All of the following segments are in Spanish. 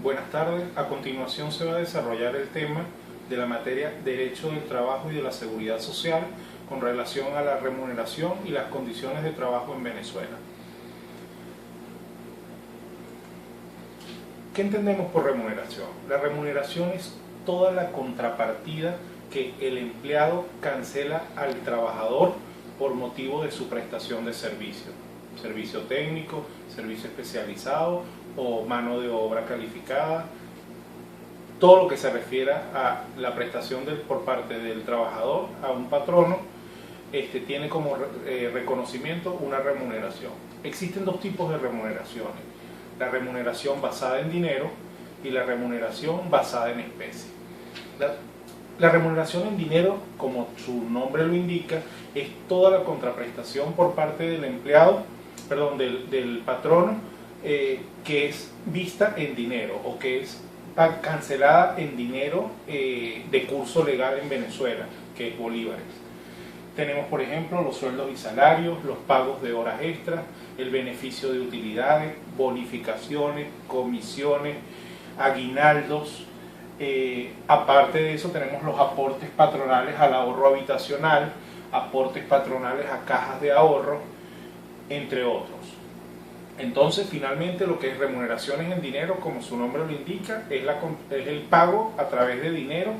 Buenas tardes. A continuación se va a desarrollar el tema de la materia Derecho del Trabajo y de la Seguridad Social con relación a la remuneración y las condiciones de trabajo en Venezuela. ¿Qué entendemos por remuneración? La remuneración es toda la contrapartida que el empleado cancela al trabajador por motivo de su prestación de servicio técnico, servicio especializado o mano de obra calificada. Todo lo que se refiera a la prestación por parte del trabajador a un patrono tiene como reconocimiento una remuneración. Existen dos tipos de remuneraciones: la remuneración basada en dinero y la remuneración basada en especie. La remuneración en dinero, como su nombre lo indica, es toda la contraprestación por parte del empleado, del patrono, que es vista en dinero o que es cancelada en dinero de curso legal en Venezuela, que es bolívares. Tenemos, por ejemplo, los sueldos y salarios, los pagos de horas extras, el beneficio de utilidades, bonificaciones, comisiones, aguinaldos. Aparte de eso tenemos los aportes patronales al ahorro habitacional, aportes patronales a cajas de ahorro, entre otros. Entonces, finalmente, lo que es remuneraciones en dinero, como su nombre lo indica, es el pago a través de dinero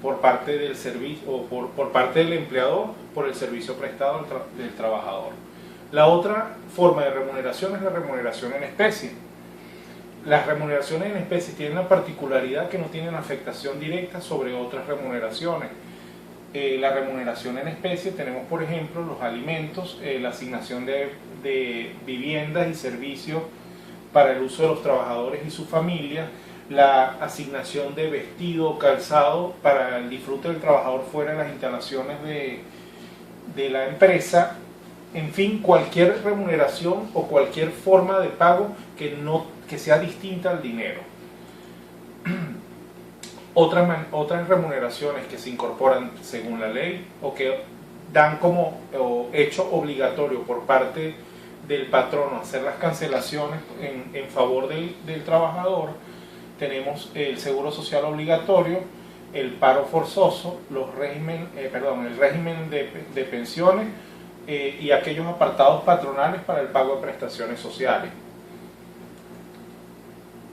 por parte del servicio o por parte del empleador por el servicio prestado del trabajador. La otra forma de remuneración es la remuneración en especie. Las remuneraciones en especie tienen la particularidad que no tienen afectación directa sobre otras remuneraciones. La remuneración en especie tenemos, por ejemplo, los alimentos, la asignación de viviendas y servicios para el uso de los trabajadores y su familia, la asignación de vestido o calzado para el disfrute del trabajador fuera de las instalaciones de la empresa. En fin, cualquier remuneración o cualquier forma de pago que sea distinta al dinero. Otras remuneraciones que se incorporan según la ley o que dan como hecho obligatorio por parte del patrono hacer las cancelaciones en favor del trabajador, tenemos el seguro social obligatorio, el paro forzoso, el régimen de pensiones y aquellos apartados patronales para el pago de prestaciones sociales.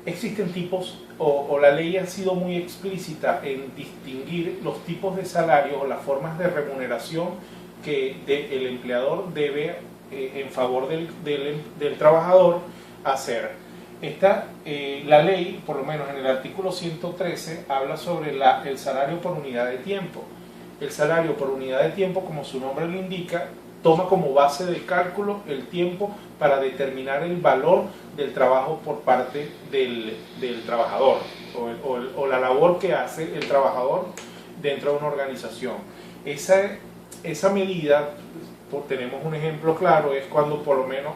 Existen tipos, o la ley ha sido muy explícita en distinguir los tipos de salario o las formas de remuneración que el empleador debe en favor del trabajador hacer. La ley, por lo menos en el artículo 113, habla sobre el salario por unidad de tiempo. El salario por unidad de tiempo, como su nombre lo indica, toma como base de cálculo el tiempo para determinar el valor del trabajo por parte del trabajador o la labor que hace el trabajador dentro de una organización. Esa medida, tenemos un ejemplo claro, es cuando por lo menos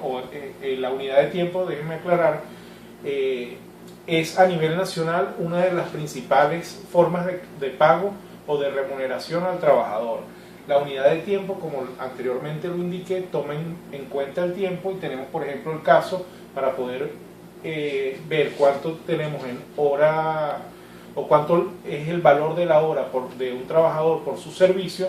la unidad de tiempo, déjenme aclarar, es a nivel nacional una de las principales formas de pago o de remuneración al trabajador. La unidad de tiempo, como anteriormente lo indiqué, toma en cuenta el tiempo y tenemos, por ejemplo, el caso para poder ver cuánto tenemos en hora o cuánto es el valor de la hora de un trabajador por su servicio.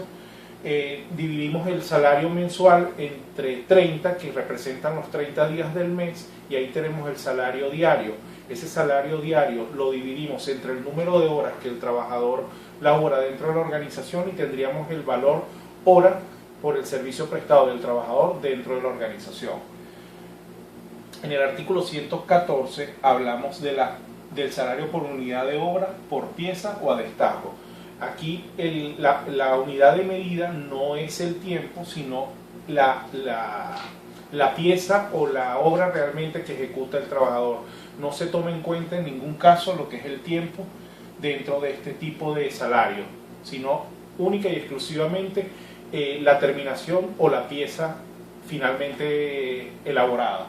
Dividimos el salario mensual entre 30, que representan los 30 días del mes, y ahí tenemos el salario diario. Ese salario diario lo dividimos entre el número de horas que el trabajador labora dentro de la organización y tendríamos el valor hora por el servicio prestado del trabajador dentro de la organización. En el artículo 114 hablamos del salario por unidad de obra, por pieza o a destajo. Aquí la unidad de medida no es el tiempo, sino la pieza o la obra realmente que ejecuta el trabajador. No se toma en cuenta en ningún caso lo que es el tiempo dentro de este tipo de salario, sino única y exclusivamente la terminación o la pieza finalmente elaborada.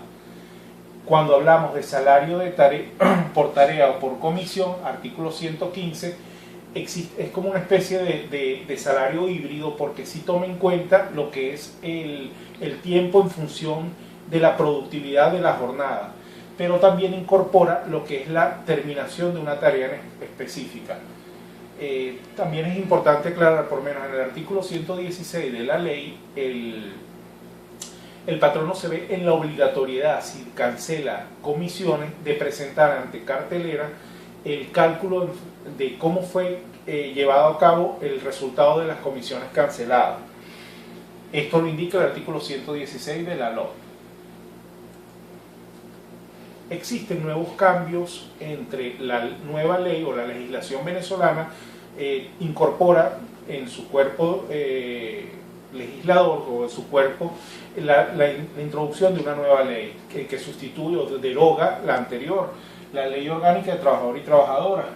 Cuando hablamos de salario por tarea o por comisión, artículo 115, es como una especie de salario híbrido, porque sí toma en cuenta lo que es el tiempo en función de la productividad de la jornada. pero también incorpora lo que es la terminación de una tarea específica. También es importante aclarar, por lo menos en el artículo 116 de la ley, el patrono se ve en la obligatoriedad, si cancela comisiones, de presentar ante cartelera el cálculo de cómo fue llevado a cabo el resultado de las comisiones canceladas. Esto lo indica el artículo 116 de la LOA. Existen nuevos cambios entre la nueva ley o la legislación venezolana, incorpora en su cuerpo legislador o en su cuerpo la introducción de una nueva ley que sustituye o deroga la anterior, la Ley Orgánica de Trabajador y Trabajadora.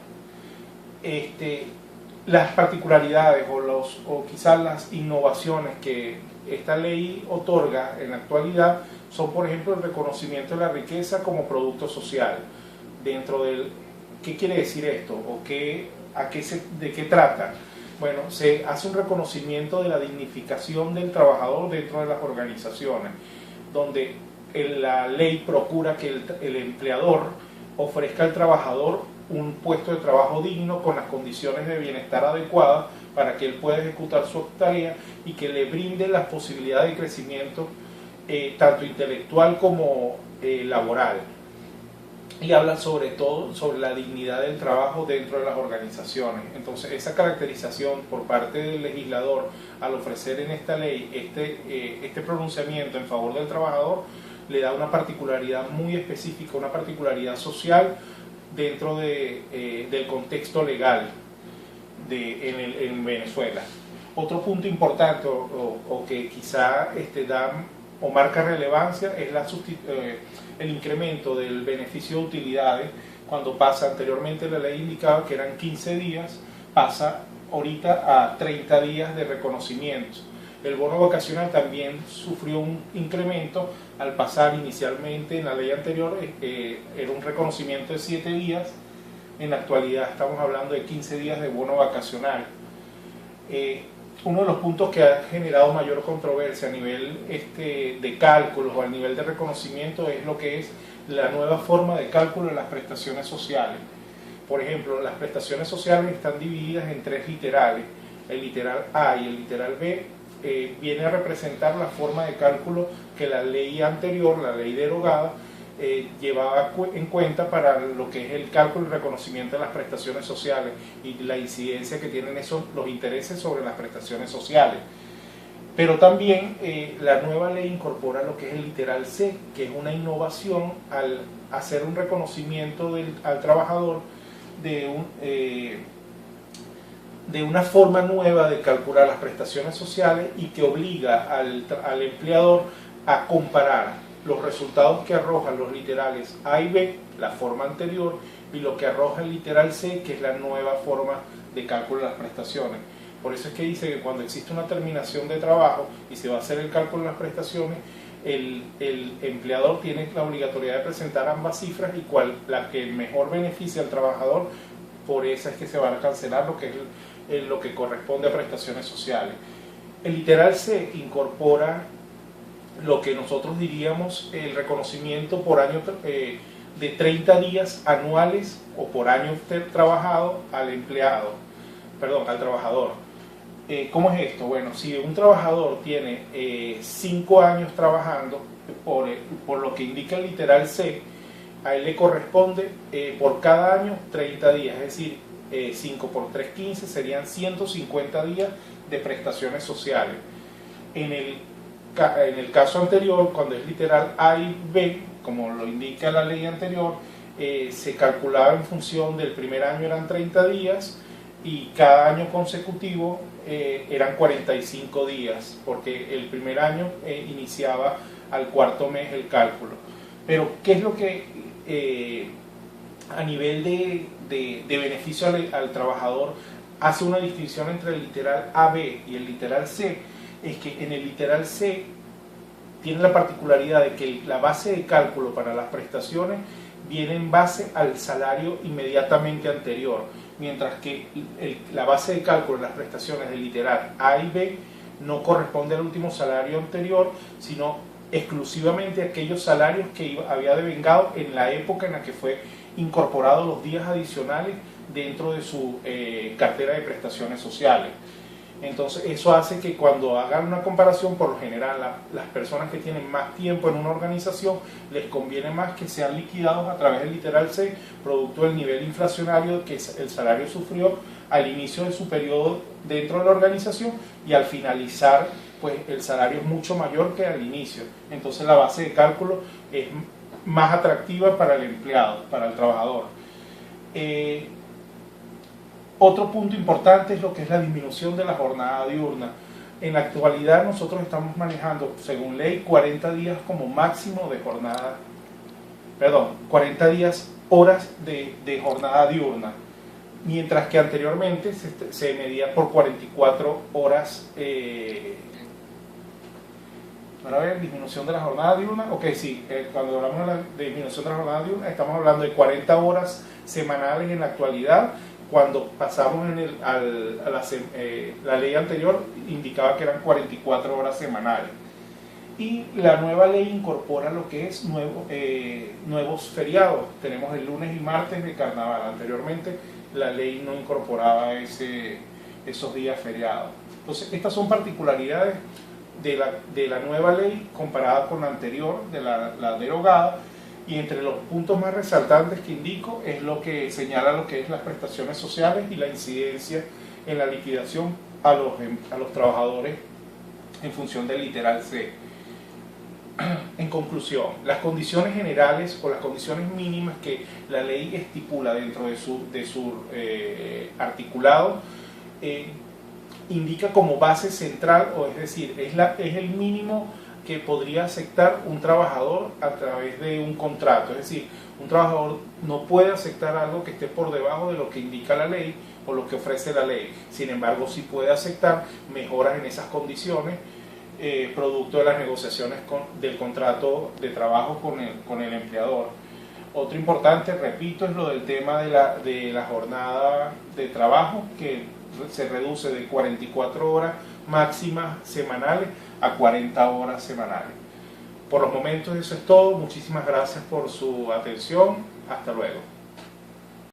Las particularidades o quizás las innovaciones que esta ley otorga en la actualidad son, por ejemplo, el reconocimiento de la riqueza como producto social. Dentro del, ¿qué quiere decir esto? ¿O de qué trata? Bueno, se hace un reconocimiento de la dignificación del trabajador dentro de las organizaciones, donde la ley procura que el empleador ofrezca al trabajador un puesto de trabajo digno con las condiciones de bienestar adecuadas para que él pueda ejecutar su tarea y que le brinde las posibilidades de crecimiento tanto intelectual como laboral. Y habla sobre todo sobre la dignidad del trabajo dentro de las organizaciones. Entonces, esa caracterización por parte del legislador al ofrecer en esta ley este pronunciamiento en favor del trabajador le da una particularidad muy específica, una particularidad social dentro del contexto legal en Venezuela. Otro punto importante o que quizá da o marca relevancia es el incremento del beneficio de utilidades. Cuando pasa, anteriormente la ley indicaba que eran 15 días, pasa ahorita a 30 días de reconocimiento. El bono vacacional también sufrió un incremento al pasar inicialmente en la ley anterior, era un reconocimiento de 7 días, en la actualidad estamos hablando de 15 días de bono vacacional. Uno de los puntos que ha generado mayor controversia a nivel de cálculos o a nivel de reconocimiento es lo que es la nueva forma de cálculo de las prestaciones sociales. Por ejemplo, las prestaciones sociales están divididas en 3 literales, el literal A y el literal B. Viene a representar la forma de cálculo que la ley anterior, la ley derogada, llevaba en cuenta para lo que es el cálculo y reconocimiento de las prestaciones sociales y la incidencia que tienen los intereses sobre las prestaciones sociales. Pero también la nueva ley incorpora lo que es el literal C, que es una innovación al hacer un reconocimiento al trabajador de una forma nueva de calcular las prestaciones sociales y que obliga al empleador a comparar los resultados que arrojan los literales A y B, la forma anterior, y lo que arroja el literal C, que es la nueva forma de cálculo de las prestaciones. Por eso es que dice que cuando existe una terminación de trabajo y se va a hacer el cálculo de las prestaciones, el empleador tiene la obligatoriedad de presentar ambas cifras y la que mejor beneficia al trabajador, por eso es que se va a cancelar lo que es lo que corresponde a prestaciones sociales. El literal C incorpora lo que nosotros diríamos el reconocimiento por año de 30 días anuales o por año trabajado al trabajador. ¿Cómo es esto? Bueno, si un trabajador tiene 5 años trabajando, por lo que indica el literal C, a él le corresponde por cada año 30 días, es decir, 5 por 3, 15, serían 150 días de prestaciones sociales. En el caso anterior, cuando es literal A y B, como lo indica la ley anterior, se calculaba en función del primer año eran 30 días y cada año consecutivo eran 45 días, porque el primer año iniciaba al cuarto mes el cálculo. Pero, ¿qué es lo que a nivel de beneficio al trabajador hace una distinción entre el literal AB y el literal C? Es que en el literal C tiene la particularidad de que la base de cálculo para las prestaciones viene en base al salario inmediatamente anterior, mientras que la base de cálculo de las prestaciones del literal A y B no corresponde al último salario anterior, sino exclusivamente aquellos salarios que había devengado en la época en la que fue incorporado los días adicionales dentro de su cartera de prestaciones sociales. Entonces eso hace que cuando hagan una comparación, por lo general las personas que tienen más tiempo en una organización les conviene más que sean liquidados a través del literal C, producto del nivel inflacionario que el salario sufrió al inicio de su periodo dentro de la organización, y al finalizar pues el salario es mucho mayor que al inicio. Entonces la base de cálculo es más atractiva para el empleado, para el trabajador. Otro punto importante es lo que es la disminución de la jornada diurna. En la actualidad nosotros estamos manejando, según ley, 40 días como máximo de jornada, 40 horas de jornada diurna, mientras que anteriormente se medía por 44 horas. Para ver, disminución de la jornada diurna, ok, sí, cuando hablamos de disminución de la jornada diurna estamos hablando de 40 horas semanales en la actualidad. Cuando pasamos la ley anterior indicaba que eran 44 horas semanales. Y la nueva ley incorpora lo que es nuevos feriados. Tenemos el lunes y martes de carnaval. Anteriormente la ley no incorporaba esos días feriados. Entonces estas son particularidades de la nueva ley comparada con la anterior, de la derogada. Y entre los puntos más resaltantes que indico es lo que señala lo que es las prestaciones sociales y la incidencia en la liquidación a los trabajadores en función del literal C. En conclusión, las condiciones generales o las condiciones mínimas que la ley estipula dentro de su articulado indica como base central, o es decir, es el mínimo que podría aceptar un trabajador a través de un contrato. Es decir, un trabajador no puede aceptar algo que esté por debajo de lo que indica la ley o lo que ofrece la ley. Sin embargo, sí puede aceptar mejoras en esas condiciones producto de las negociaciones del contrato de trabajo con el empleador. Otro importante, repito, es lo del tema de la jornada de trabajo, que se reduce de 44 horas máximas semanales a 40 horas semanales. Por los momentos eso es todo. Muchísimas gracias por su atención. Hasta luego.